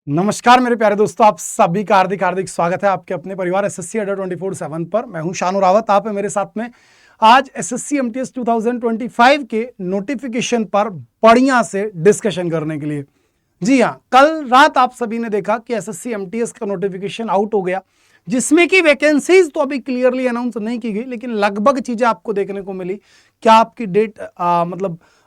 नमस्कार मेरे प्यारे दोस्तों, आप सभी का हार्दिक हार्दिक स्वागत है आपके अपने परिवार एसएससी अड्डा 24/7 पर। मैं हूं शानू रावत, आप है मेरे साथ में। आज एसएससी एमटीएस 2025 के नोटिफिकेशन पर बढ़िया से डिस्कशन करने के लिए। जी हाँ, कल रात आप सभी ने देखा कि एसएससी एमटीएस का नोटिफिकेशन आउट हो गया, जिसमें कि वैकेंसीज तो अभी क्लियरली अनाउंस नहीं की गई, लेकिन लगभग चीजें आपको देखने को मिली। क्या आपकी डेट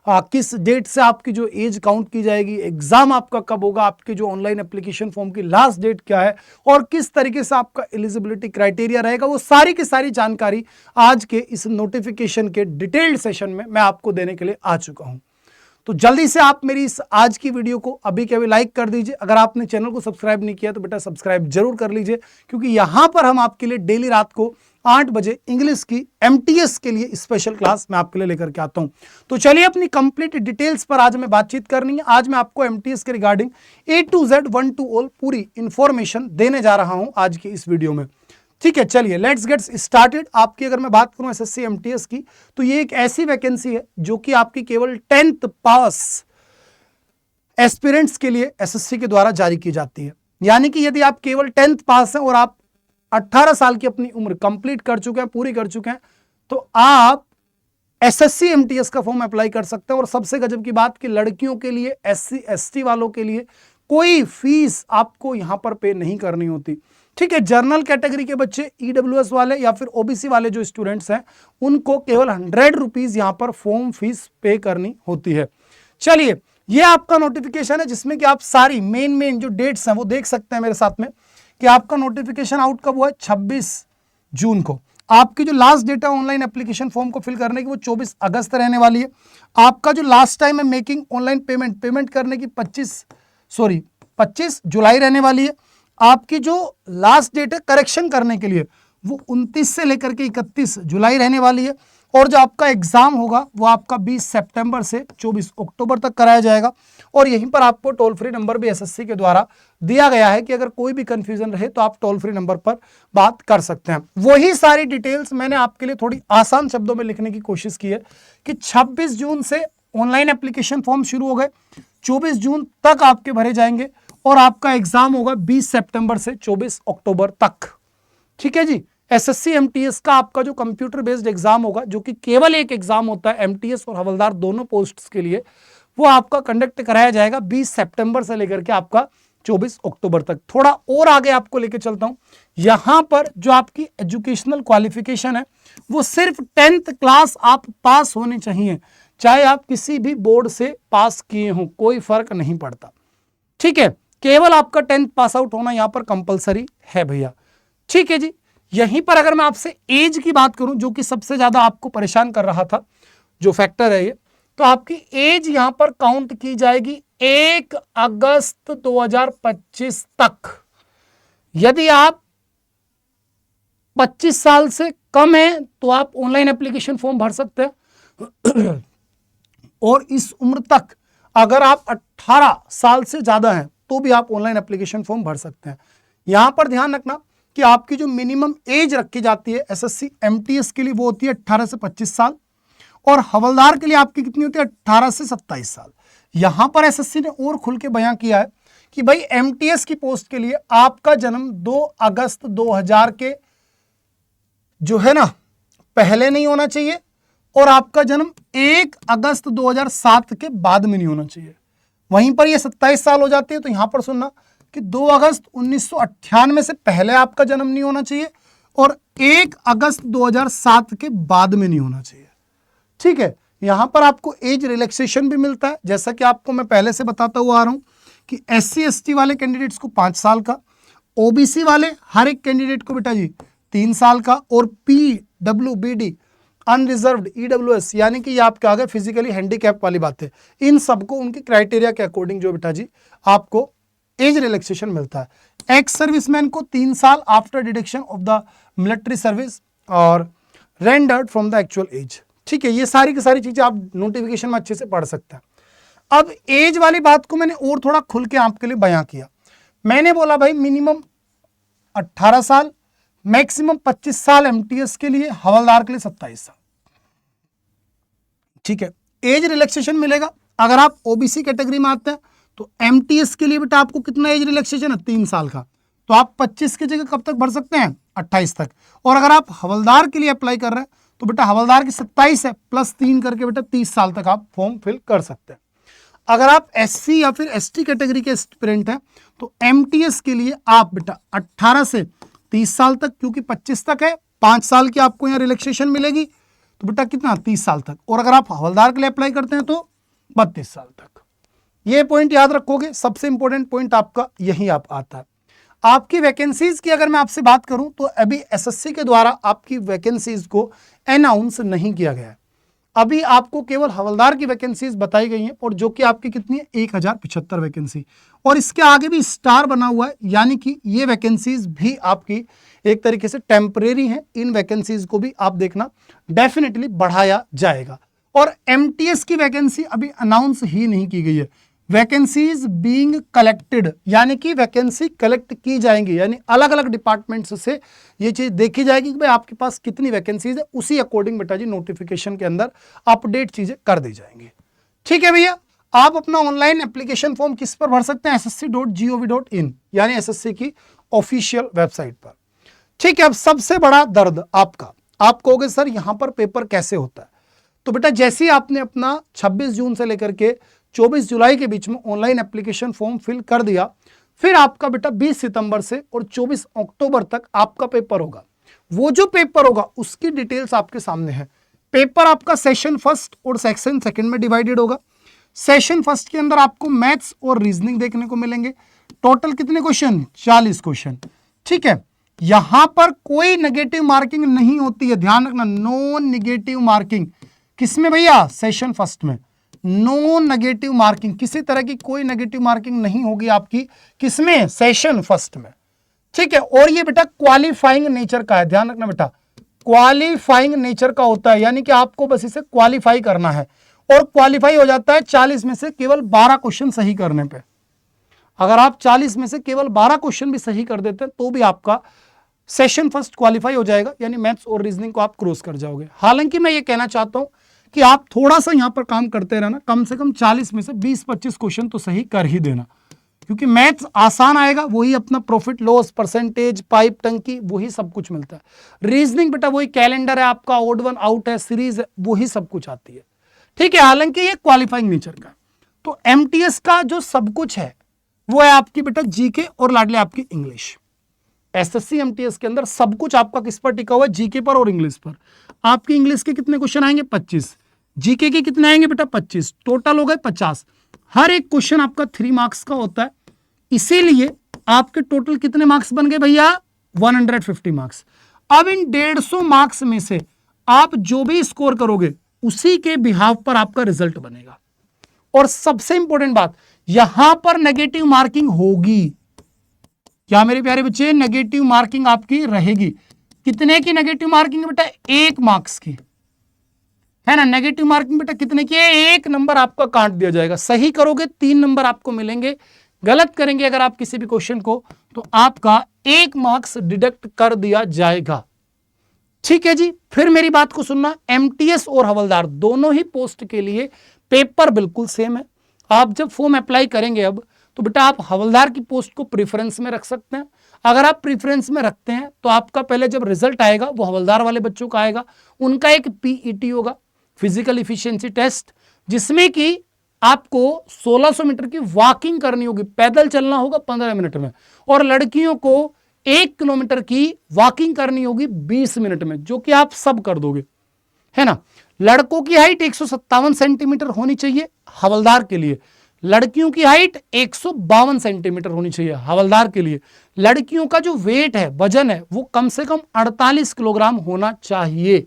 किस डेट से आपकी जो एज काउंट की जाएगी, एग्जाम आपका कब होगा, आपके जो ऑनलाइन एप्लीकेशन फॉर्म की लास्ट डेट क्या है और किस तरीके से आपका एलिजिबिलिटी क्राइटेरिया रहेगा, वो सारी की सारी जानकारी आज के इस नोटिफिकेशन के डिटेल्ड सेशन में मैं आपको देने के लिए आ चुका हूं। तो जल्दी से आप मेरी इस आज की वीडियो को अभी के अभी लाइक कर दीजिए। अगर आपने चैनल को सब्सक्राइब नहीं किया तो बेटा सब्सक्राइब जरूर कर लीजिए, क्योंकि यहां पर हम आपके लिए डेली रात को 8 बजे इंग्लिश की एमटीएस के लिए स्पेशल क्लास मैं आपके लिए लेकर के आता हूं। तो चलिए अपनी कंप्लीट डिटेल्स पर आज हमें बातचीत करनी है। आज मैं आपको एमटीएस के regarding A to Z 1 to all पूरी इंफॉर्मेशन देने जा रहा हूं आज की इस वीडियो में। ठीक है, चलिए लेट्स गेट स्टार्टेड। आपकी अगर मैं बात करूं एसएससी एमटीएस की, तो ये एक ऐसी वैकेंसी है जो कि आपकी केवल 10th पास एस्पिरेंट्स के लिए एसएससी के द्वारा जारी की जाती है। यानी कि यदि आप केवल 10th पास हैं और आप 18 साल की अपनी उम्र कंप्लीट कर चुके हैं, पूरी कर चुके हैं, तो आप एसएससी एमटीएस का फॉर्म अप्लाई कर सकते हैं। और सबसे गजब की बात कि लड़कियों के लिए, एससी एसटी वालों के लिए कोई फीस आपको यहां पर पे नहीं करनी होती। ठीक है, जनरल कैटेगरी के बच्चे, ईडब्ल्यूएस वाले या फिर ओबीसी वाले जो स्टूडेंट्स हैं, उनको केवल 100 रुपीज यहां पर फॉर्म फीस पे करनी होती है। चलिए, ये आपका नोटिफिकेशन है जिसमें कि आप सारी मेन जो डेट्स हैं वो देख सकते हैं मेरे साथ में, कि आपका नोटिफिकेशन आउट कब हुआ है, 26 जून को। आपकी जो लास्ट डेट है ऑनलाइन एप्लीकेशन फॉर्म को फिल करने की, वो 24 अगस्त रहने वाली है। आपका जो लास्ट टाइम है मेकिंग ऑनलाइन पेमेंट करने की 25 जुलाई रहने वाली है। आपकी जो लास्ट डेट है करेक्शन करने के लिए, वो 29 से लेकर के 31 जुलाई रहने वाली है। और जो आपका एग्जाम होगा वो आपका 20 सितंबर से 24 अक्टूबर तक कराया जाएगा। और यहीं पर आपको टोल फ्री नंबर भी एसएससी के द्वारा दिया गया है कि अगर कोई भी कंफ्यूजन रहे तो आप टोल फ्री नंबर पर बात कर सकते हैं। वही सारी डिटेल्स मैंने आपके लिए थोड़ी आसान शब्दों में लिखने की कोशिश की है कि 26 जून से ऑनलाइन एप्लीकेशन फॉर्म शुरू हो गए, 24 जून तक आपके भरे जाएंगे और आपका एग्जाम होगा 20 सितंबर से 24 अक्टूबर तक। ठीक है जी, एसएससी एमटीएस का आपका जो कंप्यूटर बेस्ड एग्जाम होगा, जो कि केवल एक एग्जाम होता है एमटीएस और हवलदार दोनों पोस्ट्स के लिए, वो आपका कंडक्ट कराया जाएगा 20 सितंबर से लेकर के आपका 24 अक्टूबर तक। थोड़ा और आगे आपको लेके चलता हूं। यहां पर जो आपकी एजुकेशनल क्वालिफिकेशन है, वो सिर्फ 10th क्लास आप पास होने चाहिए, चाहे आप किसी भी बोर्ड से पास किए हों, कोई फर्क नहीं पड़ता। ठीक है, केवल आपका 10th पास आउट होना यहां पर कंपलसरी है भैया। ठीक है जी, यहीं पर अगर मैं आपसे एज की बात करूं, जो कि सबसे ज्यादा आपको परेशान कर रहा था, जो फैक्टर है ये, तो आपकी एज यहां पर काउंट की जाएगी 1 अगस्त 2025 तक। यदि आप 25 साल से कम है तो आप ऑनलाइन एप्लीकेशन फॉर्म भर सकते हैं और इस उम्र तक अगर आप 18 साल से ज्यादा हैं तो भी आप ऑनलाइन एप्लीकेशन फॉर्म भर सकते हैं। यहां पर ध्यान रखना कि आपकी जो मिनिमम एज रखी जाती है एसएससी एमटीएस के लिए, वो होती है 18 से 25 साल, और हवलदार के लिए आपकी कितनी होती है, 18 से 27 साल। यहां पर एसएससी ने और खुल के बयां किया है कि भाई एमटीएस की पोस्ट के लिए आपका जन्म 2 अगस्त 2000 के जो है ना पहले नहीं होना चाहिए, और आपका जन्म 1 अगस्त 2007 के बाद में नहीं होना चाहिए। वहीं पर ये 27 साल हो जाती है, तो यहां पर सुनना कि 2 अगस्त 1998 से पहले आपका जन्म नहीं होना चाहिए और 1 अगस्त 2007 के बाद में नहीं होना चाहिए। ठीक है, यहां पर आपको एज रिलैक्सेशन भी मिलता है, जैसा कि आपको मैं पहले से बताता हुआ आ रहा हूं कि एससी एसटी वाले कैंडिडेट्स को 5 साल का, ओबीसी वाले हर एक कैंडिडेट को बेटा जी 3 साल का, और पीडब्ल्यूबीडी अनरिजर्व्ड ईडब्ल्यूएस, यानी कि ये आपके आगे फिजिकली हैंडीकैप वाली बात है, इन सबको उनके क्राइटेरिया के अकॉर्डिंग जो बेटा जी आपको एज रिलैक्सेशन मिलता है। एक्स सर्विसमैन को 3 साल after deduction of the military service और rendered from the actual age. ठीक है, ये सारी की सारी चीजें आप नोटिफिकेशन में अच्छे से पढ़ सकते हैं। अब एज वाली बात को मैंने और थोड़ा खुल के आपके लिए बयां किया। मैंने बोला भाई मिनिमम 18 साल, मैक्सिमम 25 साल एमटीएस के लिए, हवलदार के लिए 27 साल। ठीक है, एज रिलैक्सेशन मिलेगा। अगर आप ओबीसी कैटेगरी में आते हैं तो एमटीएस के लिए बेटा आपको कितना एज रिलैक्सेशन है, 3 साल का। तो आप 25 की जगह कब तक भर सकते हैं, 28 तक। और अगर आप हवलदार के लिए अप्लाई कर रहे हैं तो बेटा हवलदार की 27 है प्लस 3 करके बेटा 30 साल तक आप फॉर्म फिल कर सकते हैं। अगर आप एससी या फिर एसटी कैटेगरी के एस्पिरेंट हैं तो एमटीएस के लिए आप बेटा 18 से 30 साल तक, क्योंकि 25 तक है, 5 साल की आपको यहाँ रिलैक्सेशन मिलेगी, तो बेटा कितना, 30 साल तक। और अगर आप हवलदार के लिए अप्लाई करते हैं तो 32 साल तक। ये पॉइंट याद रखोगे, सबसे इंपॉर्टेंट पॉइंट आपका यही आप आता है। आपकी वैकेंसीज की अगर मैं आपसे बात करूं तो अभी एसएससी के द्वारा आपकी वैकेंसीज को अनाउंस नहीं किया गया है। अभी आपको केवल हवलदार की वैकेंसीज बताई गई हैं, और जो कि आपकी कितनी है, 1075 वैकेंसी। और इसके आगे भी स्टार बना हुआ है, यानी कि ये वैकेंसीज भी आपकी एक तरीके से टेम्परेरी हैं। इन वैकेंसीज को भी आप देखना डेफिनेटली बढ़ाया जाएगा। और एमटीएस की वैकेंसी अभी अनाउंस ही नहीं की गई है, वैकेंसीज बीइंग कलेक्टेड, यानी कि वैकेंसी कलेक्ट की जाएंगी, यानी अलग अलग डिपार्टमेंट्स से ये चीज देखी जाएगी कि भाई आपके पास कितनी वैकेंसीज है, उसी अकॉर्डिंग बेटा जी नोटिफिकेशन के अंदर अपडेट चीजें कर दी जाएंगी। ठीक है भैया, आप अपना ऑनलाइन एप्लीकेशन फॉर्म किस पर भर सकते हैं, ssc.gov.in, यानी एसएससी की ऑफिशियल वेबसाइट पर। ठीक है, अब सबसे बड़ा दर्द आपका, आप कहोगे सर यहां पर पेपर कैसे होता है। तो बेटा जैसे ही आपने अपना 26 जून से लेकर के 24 जुलाई के बीच में ऑनलाइन एप्लीकेशन फॉर्म फिल कर दिया, फिर आपका बेटा 20 सितंबर से और 24 अक्टूबर तक आपका पेपर होगा। वो जो पेपर होगा उसकी डिटेल्स आपके सामने है। पेपर आपका सेशन फर्स्ट और सेक्शन सेकंड में डिवाइडेड होगा। सेशन फर्स्ट के अंदर आपको मैथ्स और रीजनिंग देखने को मिलेंगे। टोटल कितने क्वेश्चन, 40 क्वेश्चन। ठीक है, यहां पर कोई नेगेटिव मार्किंग नहीं होती है, ध्यान रखना, नो नेगेटिव मार्किंग। किसमें भैया, सेशन फर्स्ट में नो नेगेटिव मार्किंग, किसी तरह की कोई नेगेटिव मार्किंग नहीं होगी आपकी, किसमें, सेशन फर्स्ट में। ठीक है, और ये बेटा क्वालिफाइंग नेचर का है, ध्यान रखना बेटा, क्वालिफाइंग नेचर का होता है, यानी कि आपको बस इसे क्वालिफाई करना है। और क्वालिफाई हो जाता है 40 में से केवल 12 क्वेश्चन सही करने पे। अगर आप 40 में से केवल 12 क्वेश्चन भी सही कर देते हैं तो भी आपका सेशन फर्स्ट क्वालिफाई हो जाएगा, यानी मैथ्स और रीजनिंग को आप क्रॉस कर जाओगे। हालांकि मैं ये कहना चाहता हूं कि आप थोड़ा सा यहां पर काम करते रहना, कम से कम 40 में से 20-25 क्वेश्चन तो सही कर ही देना, क्योंकि मैथ्स आसान आएगा, वही अपना प्रॉफिट लॉस, परसेंटेज, पाइप, टंकी, वही सब कुछ मिलता है। रीजनिंग बेटा वही कैलेंडर है आपका, ओड वन आउट है, सीरीज है, वही सब कुछ आती है। ठीक है, हालांकि ये क्वालिफाइंग नेचर का। तो एमटीएस का जो सब कुछ है वो है आपकी बेटा जीके और लाडले आपकी इंग्लिश। एसएससी एमटीएस के अंदर सब कुछ आपका किस पर टिका हुआ है, जीके पर और इंग्लिश पर। आपकी इंग्लिश के कितने क्वेश्चन आएंगे, 25, जीके के कितने आएंगे बेटा, 25, टोटल हो गए 50। हर एक क्वेश्चन आपका 3 मार्क्स का होता है, इसीलिए आपके टोटल कितने मार्क्स बन गए भैया, 150 मार्क्स। अब इन 150 मार्क्स में से आप जो भी स्कोर करोगे उसी के बिहाफ पर आपका रिजल्ट बनेगा। और सबसे इंपॉर्टेंट बात, यहां पर नेगेटिव मार्किंग होगी, क्या मेरे प्यारे बच्चे, नेगेटिव मार्किंग आपकी रहेगी। कितने की नेगेटिव मार्किंग है बेटा, 1 मार्क्स की, है ना। नेगेटिव मार्किंग बेटा कितने की है, 1 नंबर आपका काट दिया जाएगा। सही करोगे 3 नंबर आपको मिलेंगे, गलत करेंगे अगर आप किसी भी क्वेश्चन को तो आपका 1 मार्क्स डिडक्ट कर दिया जाएगा। ठीक है जी, फिर मेरी बात को सुनना, एमटीएस और हवलदार दोनों ही पोस्ट के लिए पेपर बिल्कुल सेम है। आप जब फॉर्म अप्लाई करेंगे अब, तो बेटा आप हवलदार की पोस्ट को प्रेफरेंस में रख सकते हैं। अगर आप प्रेफरेंस में रखते हैं तो आपका पहले जब रिजल्ट आएगा वो हवलदार वाले बच्चों का आएगा, उनका एक पीईटी होगा, फिजिकल इफिशिएंसी टेस्ट, जिसमें कि आपको 1600 मीटर की वॉकिंग करनी होगी, पैदल चलना होगा 15 मिनट में, और लड़कियों को 1 किलोमीटर की वॉकिंग करनी होगी 20 मिनट में, जो कि आप सब कर दोगे, है ना। लड़कों की हाइट 157 सेंटीमीटर होनी चाहिए हवलदार के लिए, लड़कियों की हाइट 152 सेंटीमीटर होनी चाहिए हवलदार के लिए। लड़कियों का जो वेट है, वजन है, वो कम से कम 48 किलोग्राम होना चाहिए,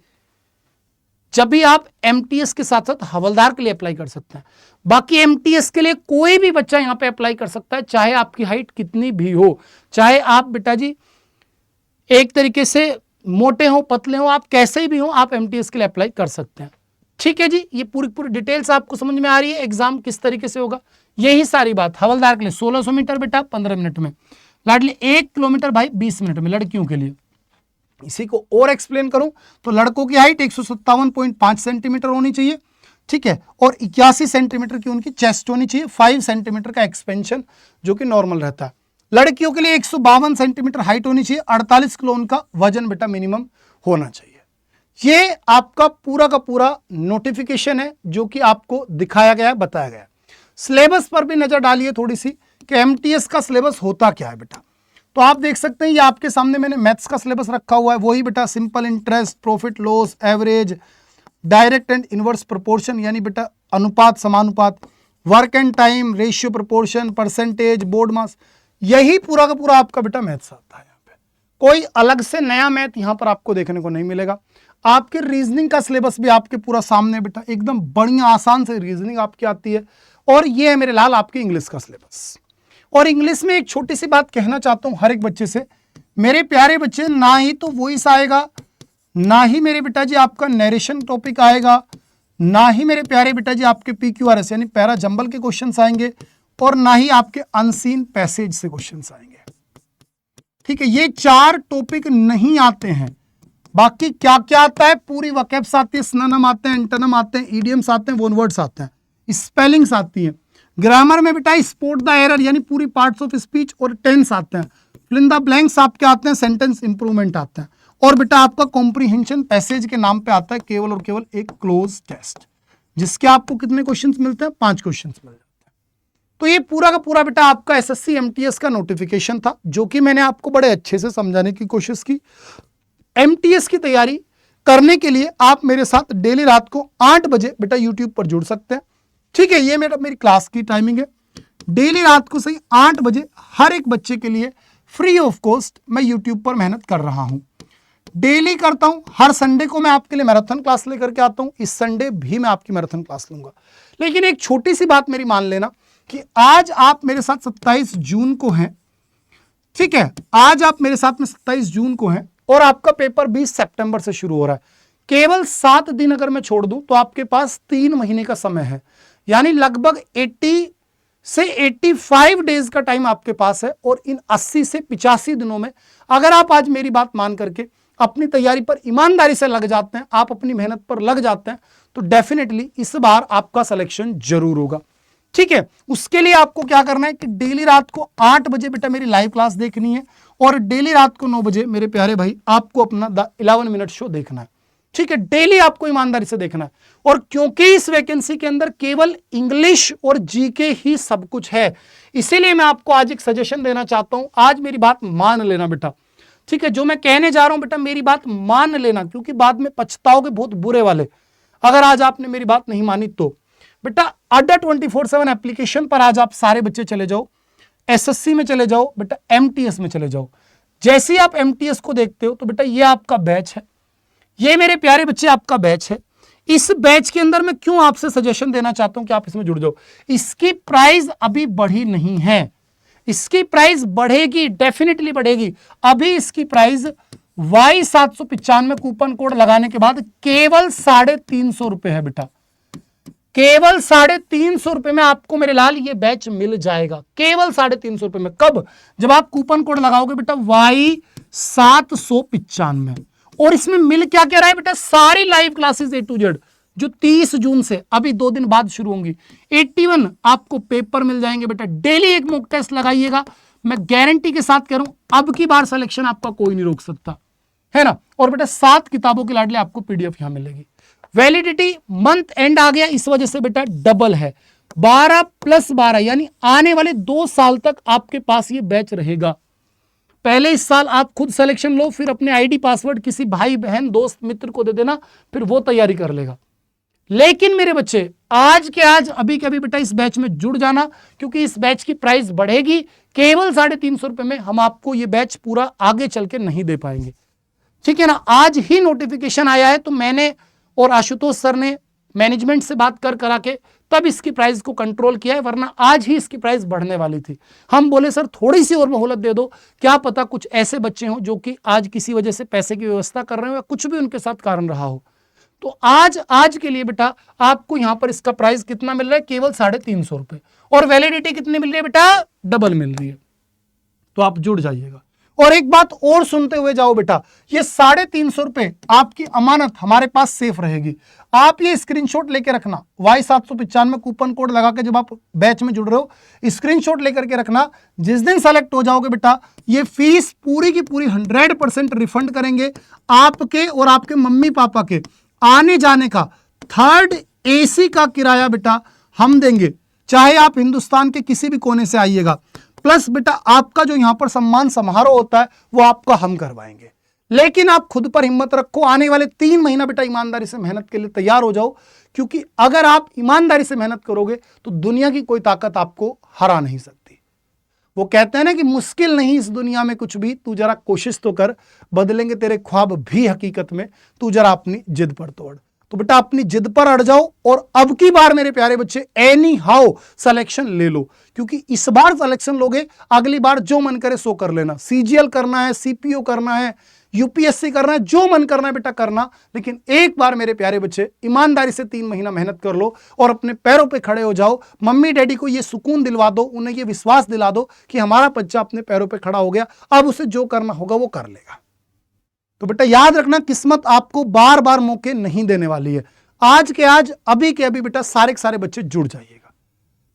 जब भी आप एमटीएस के साथ साथ हवलदार के लिए अप्लाई कर सकते हैं। बाकी एमटीएस के लिए कोई भी बच्चा यहां पे अप्लाई कर सकता है, चाहे आपकी हाइट कितनी भी हो, चाहे आप बेटा जी एक तरीके से मोटे हो, पतले हो, आप कैसे भी हो, आप एमटीएस के लिए अप्लाई कर सकते हैं। ठीक है जी, ये पूरी डिटेल्स आपको समझ में आ रही है, एग्जाम किस तरीके से होगा, यही सारी बात। हवलदार के लिए 1600 मीटर बेटा 15 मिनट में, लाडली 1 किलोमीटर भाई 20 मिनट में लड़कियों के लिए। इसी को और एक्सप्लेन करूं तो लड़कों की हाइट 157.5 सेंटीमीटर होनी चाहिए, ठीक है, और 81 सेंटीमीटर की उनकी चेस्ट होनी चाहिए, 5 सेंटीमीटर का एक्सपेंशन जो कि नॉर्मल रहता है। लड़कियों के लिए 152 सेंटीमीटर हाइट होनी चाहिए, 48 किलो उनका वजन बेटा मिनिमम होना चाहिए। ये आपका पूरा का पूरा नोटिफिकेशन है जो कि आपको दिखाया गया है, बताया गया है। सिलेबस पर भी नजर डालिए थोड़ी सी कि एमटीएस का सिलेबस होता क्या है बेटा। तो आप देख सकते हैं ये आपके सामने मैंने मैथ्स का सिलेबस रखा हुआ है, वही बेटा simple interest, profit loss, average, direct and inverse proportion यानी बेटा अनुपात समानुपात, work and time, ratio proportion, percentage, बोर्ड मास, यही पूरा का पूरा आपका बेटा मैथ्स आता है। यहाँ पे कोई अलग से नया मैथ यहाँ पर आपको देखने को नहीं मिलेगा। आपके रीजनिंग का सिलेबस भी आपके पूरा सामने बेटा, एकदम बढ़िया आसान से रीजनिंग आपकी आती है। और ये है मेरे लाल आपके इंग्लिश का सिलेबस। और इंग्लिश में एक छोटी सी बात कहना चाहता हूं हर एक बच्चे से, मेरे प्यारे बच्चे, ना ही तो वॉइस आएगा, ना ही मेरे बेटा जी आपका नरेशन टॉपिक आएगा, ना ही मेरे प्यारे बेटा जी आपके PQRS यानी पैरा जंबल के क्वेश्चंस आएंगे, और ना ही आपके अनसीन पैसेज से क्वेश्चंस आएंगे। ठीक है, ये 4 टॉपिक नहीं आते हैं। बाकी क्या क्या आता है, पूरी वोकैब्स आती है, सिनोनिम आते हैं, एंटोनिम आते हैं, इडियम्स आते हैं, लोनवर्ड्स आते हैं, स्पेलिंग्स आती है। ग्रामर में बेटा स्पॉट द एरर यानी पूरी पार्ट्स ऑफ स्पीच और टेंस आते हैं। फिल इन द ब्लैंक्स आपके आते हैं, सेंटेंस इंप्रूवमेंट आता है। और बेटा आपका कॉम्प्रीहेंशन पैसेज के नाम पे आता है केवल और केवल एक क्लोज टेस्ट, जिसके आपको कितने क्वेश्चंस मिलते हैं, 5 क्वेश्चंस मिल जाते हैं। तो ये पूरा का पूरा बेटा आपका एसएससी एमटीएस का नोटिफिकेशन था, जो कि मैंने आपको बड़े अच्छे से समझाने की कोशिश की। एमटीएस की तैयारी करने के लिए आप मेरे साथ डेली रात को 8 बजे बेटा यूट्यूब पर जुड़ सकते हैं। ठीक है, ये मेरी क्लास की टाइमिंग है। डेली रात को सही 8 बजे हर एक बच्चे के लिए फ्री ऑफ कॉस्ट मैं यूट्यूब पर मेहनत कर रहा हूं। डेली करता हूं, हर संडे को मैं आपके लिए मैराथन क्लास लेकर के आता हूं। इस संडे भी मैं आपकी मैराथन क्लास लूंगा। लेकिन एक छोटी सी बात मेरी मान लेना कि आज आप मेरे साथ 27 जून को हैं। ठीक है, आज आप मेरे साथ में 27 जून को हैं और आपका पेपर 20 सितंबर से शुरू हो रहा है। केवल 7 दिन अगर मैं छोड़ दूं तो आपके पास 3 महीने का समय है, यानी लगभग 80 से 85 डेज का टाइम आपके पास है। और इन 80 से 85 दिनों में अगर आप आज मेरी बात मान करके अपनी तैयारी पर ईमानदारी से लग जाते हैं, आप अपनी मेहनत पर लग जाते हैं, तो डेफिनेटली इस बार आपका सिलेक्शन जरूर होगा। ठीक है, उसके लिए आपको क्या करना है कि डेली रात को 8 बजे बेटा मेरी लाइव क्लास देखनी है, और डेली रात को 9 बजे मेरे प्यारे भाई आपको अपना द 11 मिनट शो देखना है। ठीक है, डेली आपको ईमानदारी से देखना है। और क्योंकि इस वैकेंसी के अंदर केवल इंग्लिश और जीके ही सब कुछ है, इसीलिए मैं आपको आज एक सजेशन देना चाहता हूं। आज मेरी बात मान लेना बेटा। ठीक है, जो मैं कहने जा रहा हूं बेटा मेरी बात मान लेना, क्योंकि बाद में पछताओगे बहुत बुरे वाले अगर आज आपने मेरी बात नहीं मानी तो। बेटा अड्डा 24/7 एप्लीकेशन पर आज आप सारे बच्चे चले जाओ, एसएससी में चले जाओ, बेटा एमटीएस में चले जाओ। जैसे ही आप एमटीएस को देखते हो तो बेटा ये आपका बैच है, ये मेरे प्यारे बच्चे आपका बैच है। इस बैच के अंदर मैं क्यों आपसे सजेशन देना चाहता हूं कि आप इसमें जुड़ जाओ। इसकी प्राइस अभी बढ़ी नहीं है, इसकी प्राइस बढ़ेगी, डेफिनेटली बढ़ेगी। अभी इसकी प्राइस Y795 कूपन कोड लगाने के बाद केवल 350 रुपए है बेटा। केवल 350 रुपए में आपको मेरे लाल ये बैच मिल जाएगा, केवल 350 रुपए में। कब? जब आप कूपन कोड लगाओगे बेटा Y795। और इसमें मिल क्या क्या रहा है बेटा, सारी live classes A to Z जो 30 जून से अभी 2 दिन बाद शुरू होंगी। 81 आपको पेपर मिल जाएंगे बेटा। डेली एक मॉक टेस्ट लगाइएगा, मैं गारंटी के साथ कह रहा हूं अब की बार सिलेक्शन आपका कोई नहीं रोक सकता, है ना। और बेटा 7 किताबों के लाडले आपको PDF यहां मिलेगी। वैलिडिटी मंथ एंड आ गया, इस वजह से बेटा डबल है, 12 + 12 यानी आने वाले 2 साल तक आपके पास ये बैच रहेगा। पहले इस साल आप खुद सिलेक्शन लो, फिर अपने आईडी पासवर्ड किसी भाई बहन दोस्त मित्र को दे देना, फिर वो तैयारी कर लेगा। लेकिन मेरे बच्चे आज के आज अभी के अभी बेटा इस बैच में जुड़ जाना, क्योंकि इस बैच की प्राइस बढ़ेगी। केवल 350 रुपए में हम आपको ये बैच पूरा आगे चल के नहीं दे पाएंगे। ठीक है ना, आज ही नोटिफिकेशन आया है तो मैंने और आशुतोष सर ने मैनेजमेंट से बात करा के तब इसकी प्राइस को कंट्रोल किया है, वरना आज ही इसकी प्राइस बढ़ने वाली थी। हम बोले सर थोड़ी सी और मोहलत दे दो, क्या पता कुछ ऐसे बच्चे हों जो कि आज किसी वजह से पैसे की व्यवस्था कर रहे हो या कुछ भी उनके साथ कारण रहा हो। तो आज के लिए बेटा आपको यहां पर इसका प्राइस कितना मिल रहा है, केवल 350 रुपए। और वैलिडिटी कितनी मिल रही है बेटा, डबल मिल रही है। तो आप जुड़ जाइएगा। और एक बात और सुनते हुए जाओ बेटा, ये 350 रुपए आपकी अमानत हमारे पास सेफ रहेगी। आप ये स्क्रीनशॉट लेके रखना, Y795 कूपन कोड लगा के जब आप बैच में जुड़ रहे हो, स्क्रीनशॉट लेकर के रखना। जिस दिन सेलेक्ट हो जाओगे बेटा, ये फीस पूरी की पूरी 100% रिफंड करेंगे। आपके और आपके मम्मी पापा के आने जाने का 3rd AC का किराया बेटा हम देंगे, चाहे आप हिंदुस्तान के किसी भी कोने से आइएगा। प्लस बेटा आपका जो यहां पर सम्मान समारोह होता है वो आपका हम करवाएंगे। लेकिन आप खुद पर हिम्मत रखो, आने वाले 3 महीना बेटा ईमानदारी से मेहनत के लिए तैयार हो जाओ, क्योंकि अगर आप ईमानदारी से मेहनत करोगे तो दुनिया की कोई ताकत आपको हरा नहीं सकती। वो कहते हैं ना कि मुश्किल नहीं इस दुनिया में कुछ भी, तू जरा कोशिश तो कर, बदलेंगे तेरे ख्वाब भी हकीकत में, तू जरा अपनी जिद पर तोड़। तो बेटा अपनी जिद पर अड़ जाओ और अब की बार मेरे प्यारे बच्चे एनी हाउ सिलेक्शन ले लो, क्योंकि इस बार सिलेक्शन लोगे, अगली बार जो मन करे सो कर लेना। CGL करना है, CPO करना है, UPSC करना है, जो मन करना है बेटा करना, लेकिन एक बार मेरे प्यारे बच्चे ईमानदारी से 3 महीना मेहनत कर लो और अपने पैरों पे खड़े हो जाओ। मम्मी डैडी को ये सुकून दिलवा दो, उन्हें ये विश्वास दिला दो कि हमारा बच्चा अपने पैरों पे खड़ा हो गया, अब उसे जो करना होगा वो कर लेगा। तो बेटा याद रखना, किस्मत आपको बार बार मौके नहीं देने वाली है। आज के आज, अभी के अभी बेटा सारे के सारे बच्चे जुड़ जाइएगा।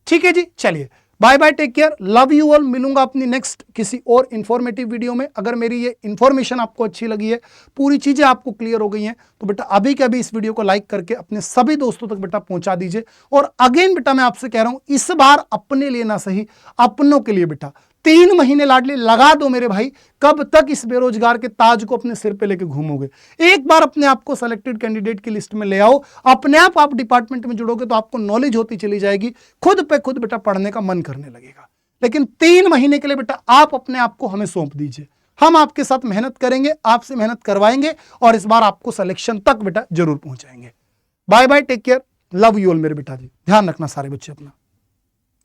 ठीक है जी, चलिए bye bye, take care, love you all. मिलूंगा अपनी नेक्स्ट किसी और इंफॉर्मेटिव वीडियो में। अगर मेरी ये इंफॉर्मेशन आपको अच्छी लगी है, पूरी चीजें आपको क्लियर हो गई हैं, तो बेटा अभी के अभी इस वीडियो को लाइक करके अपने सभी दोस्तों तक बेटा पहुंचा दीजिए। और अगेन बेटा मैं आपसे कह रहा हूं, इस बार अपने लिए ना सही, अपनों के लिए बेटा 3 महीने लाडली लगा दो मेरे भाई। कब तक इस बेरोजगार के ताज को अपने सिर पे लेके घूमोगे? एक बार अपने आप को सिलेक्टेड कैंडिडेट की लिस्ट में ले आओ, अपने आप डिपार्टमेंट में जुड़ोगे तो आपको नॉलेज होती चली जाएगी, खुद पे खुद बेटा पढ़ने का मन करने लगेगा। लेकिन 3 महीने के लिए बेटा आप अपने आप को हमें सौंप दीजिए, हम आपके साथ मेहनत करेंगे, आपसे मेहनत करवाएंगे और इस बार आपको सिलेक्शन तक बेटा जरूर पहुंचाएंगे। Bye bye, take care, love you all मेरे बेटा जी। ध्यान रखना सारे बच्चे अपना।